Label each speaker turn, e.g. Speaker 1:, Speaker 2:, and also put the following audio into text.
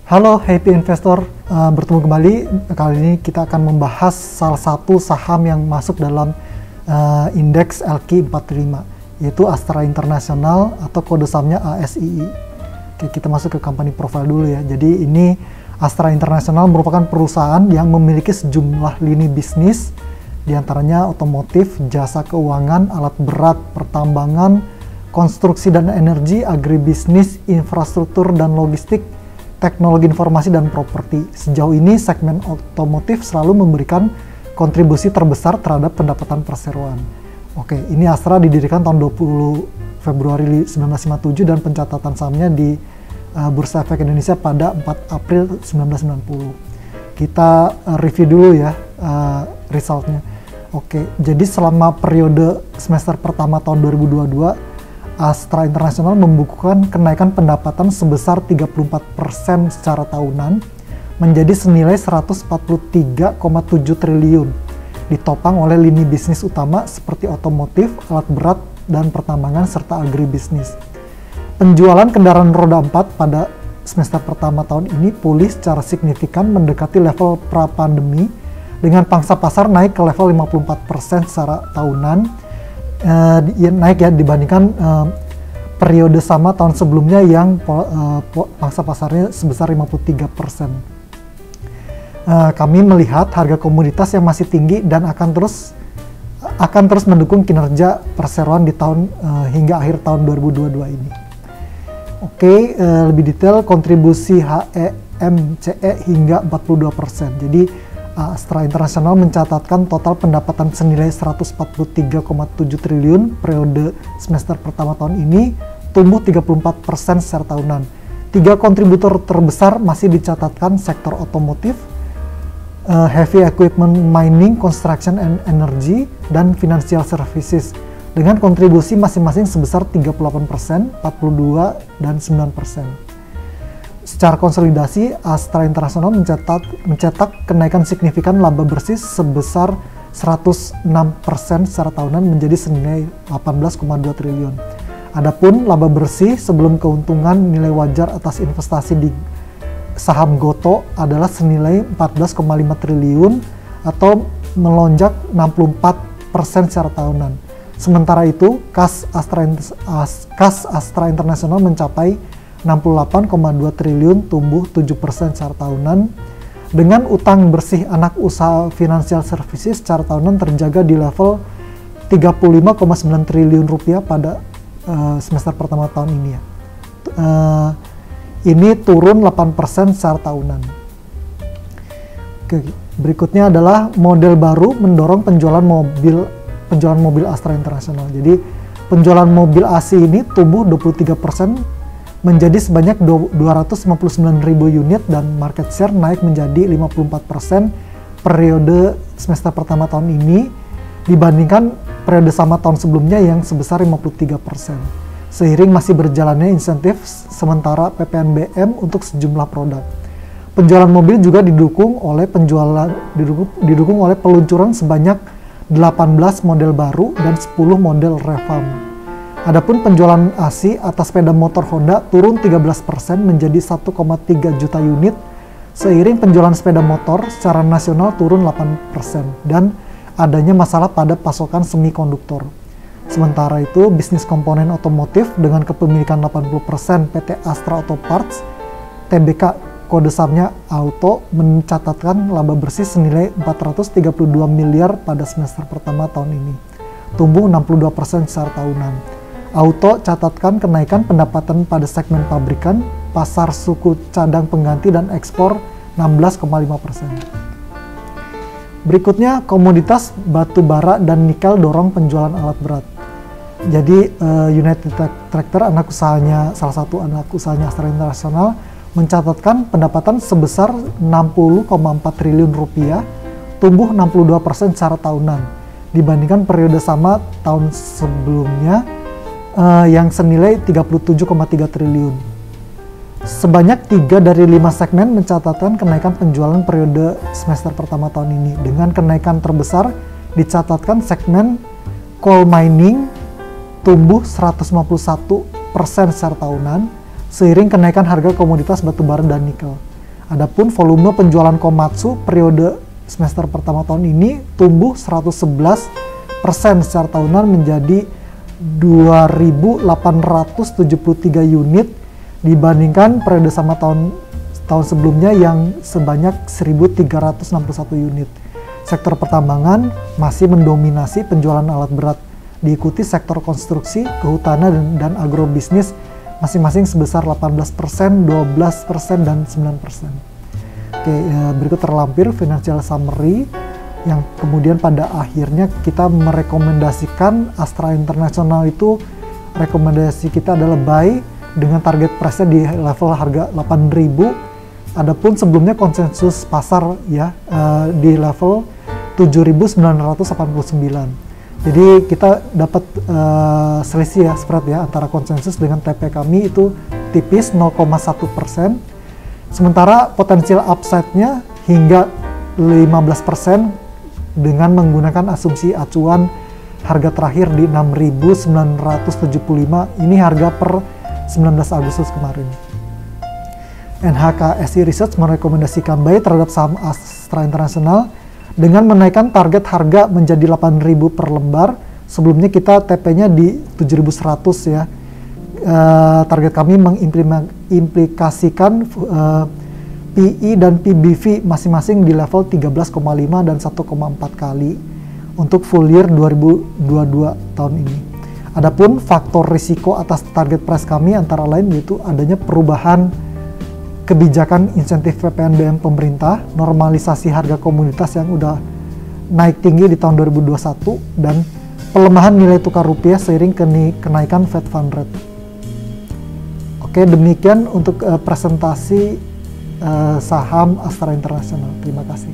Speaker 1: Halo Happy Investor, bertemu kembali. Kali ini kita akan membahas salah satu saham yang masuk dalam indeks LQ45, yaitu Astra International atau kode sahamnya ASII. Oke, kita masuk ke company profile dulu ya. Jadi ini Astra International merupakan perusahaan yang memiliki sejumlah lini bisnis, diantaranya otomotif, jasa keuangan, alat berat, pertambangan, konstruksi dan energi, agribisnis, infrastruktur dan logistik, teknologi informasi dan properti. Sejauh ini segmen otomotif selalu memberikan kontribusi terbesar terhadap pendapatan perseroan. Oke, ini Astra didirikan tahun 20 Februari 1957 dan pencatatan sahamnya di Bursa Efek Indonesia pada 4 April 1990. Kita review dulu ya resultnya. Oke, jadi selama periode semester pertama tahun 2022, Astra International membukukan kenaikan pendapatan sebesar 34% secara tahunan menjadi senilai 143,7 triliun, ditopang oleh lini bisnis utama seperti otomotif, alat berat, dan pertambangan serta agribisnis. Penjualan kendaraan roda 4 pada semester pertama tahun ini pulih secara signifikan mendekati level pra-pandemi dengan pangsa pasar naik ke level 54% secara tahunan, naik ya dibandingkan periode sama tahun sebelumnya yang pangsa pasarnya sebesar 53%. Kami melihat harga komoditas yang masih tinggi dan akan terus mendukung kinerja perseroan di tahun hingga akhir tahun 2022 ini. Oke, lebih detail kontribusi HEMCE hingga 42%. Jadi Astra International mencatatkan total pendapatan senilai 143,7 triliun periode semester pertama tahun ini, tumbuh 34% secara tahunan. 3 kontributor terbesar masih dicatatkan sektor otomotif, heavy equipment mining, construction and energy, dan financial services dengan kontribusi masing-masing sebesar 38%, 42%, dan 9%. Secara konsolidasi, Astra International mencetak kenaikan signifikan laba bersih sebesar 106% secara tahunan menjadi senilai 18,2 triliun. Adapun laba bersih sebelum keuntungan nilai wajar atas investasi di saham Gotoh adalah senilai 14,5 triliun atau melonjak 64% secara tahunan. Sementara itu, kas Astra International mencapai 68,2 triliun, tumbuh 7% secara tahunan, dengan utang bersih anak usaha financial services secara tahunan terjaga di level 35,9 triliun rupiah pada semester pertama tahun ini ya. Ini turun 8% secara tahunan. Oke, berikutnya adalah model baru mendorong penjualan mobil Astra International. Jadi penjualan mobil ASI ini tumbuh 23% menjadi sebanyak 259.000 unit dan market share naik menjadi 54% periode semester pertama tahun ini dibandingkan periode sama tahun sebelumnya yang sebesar 53%. Seiring masih berjalannya insentif sementara PPNBM untuk sejumlah produk. Penjualan mobil juga didukung oleh peluncuran sebanyak 18 model baru dan 10 model revamp. Adapun penjualan ASI atas sepeda motor Honda turun 13% menjadi 1,3 juta unit, seiring penjualan sepeda motor secara nasional turun 8% dan adanya masalah pada pasokan semikonduktor. Sementara itu, bisnis komponen otomotif dengan kepemilikan 80% PT Astra Auto Parts, TBK kode sahamnya Auto, mencatatkan laba bersih senilai 432 miliar pada semester pertama tahun ini, tumbuh 62% secara tahunan. Auto catatkan kenaikan pendapatan pada segmen pabrikan, pasar suku cadang pengganti, dan ekspor 16,5%. Berikutnya, komoditas batu bara dan nikel dorong penjualan alat berat. Jadi United Tractor, salah satu anak usahanya Astra International, mencatatkan pendapatan sebesar 60,4 triliun rupiah, tumbuh 62% secara tahunan, dibandingkan periode sama tahun sebelumnya yang senilai 37,3 triliun. Sebanyak 3 dari 5 segmen mencatatkan kenaikan penjualan periode semester pertama tahun ini. Dengan kenaikan terbesar dicatatkan segmen coal mining tumbuh 151% secara tahunan, seiring kenaikan harga komoditas batubara dan nikel. Adapun volume penjualan Komatsu periode semester pertama tahun ini tumbuh 111% secara tahunan menjadi 2.873 unit dibandingkan periode sama tahun sebelumnya yang sebanyak 1.361 unit. Sektor pertambangan masih mendominasi penjualan alat berat, diikuti sektor konstruksi, kehutanan, dan agrobisnis masing-masing sebesar 18%, 12%, dan 9%. Oke, berikut terlampir financial summary yang kemudian pada akhirnya kita merekomendasikan Astra International itu, rekomendasi kita adalah buy dengan target price-nya di level harga 8.000. Adapun sebelumnya konsensus pasar ya di level 7.989. Jadi kita dapat selisih ya, spread ya antara konsensus dengan TP kami itu tipis 0,1%. Sementara potensial upside-nya hingga 15% dengan menggunakan asumsi acuan harga terakhir di 6.975. Ini harga per 19 Agustus kemarin. NHKSI Research merekomendasikan buy terhadap saham Astra International dengan menaikkan target harga menjadi 8.000 per lembar. Sebelumnya kita TP-nya di 7.100 ya. Target kami mengimplikasikan PE dan PBV masing-masing di level 13,5 dan 1,4 kali untuk full year 2022 tahun ini. Adapun faktor risiko atas target price kami antara lain yaitu adanya perubahan kebijakan insentif PPNBM pemerintah, normalisasi harga komoditas yang udah naik tinggi di tahun 2021, dan pelemahan nilai tukar rupiah seiring kenaikan Fed Fund Rate. Oke, demikian untuk presentasi saham Astra International. Terima kasih.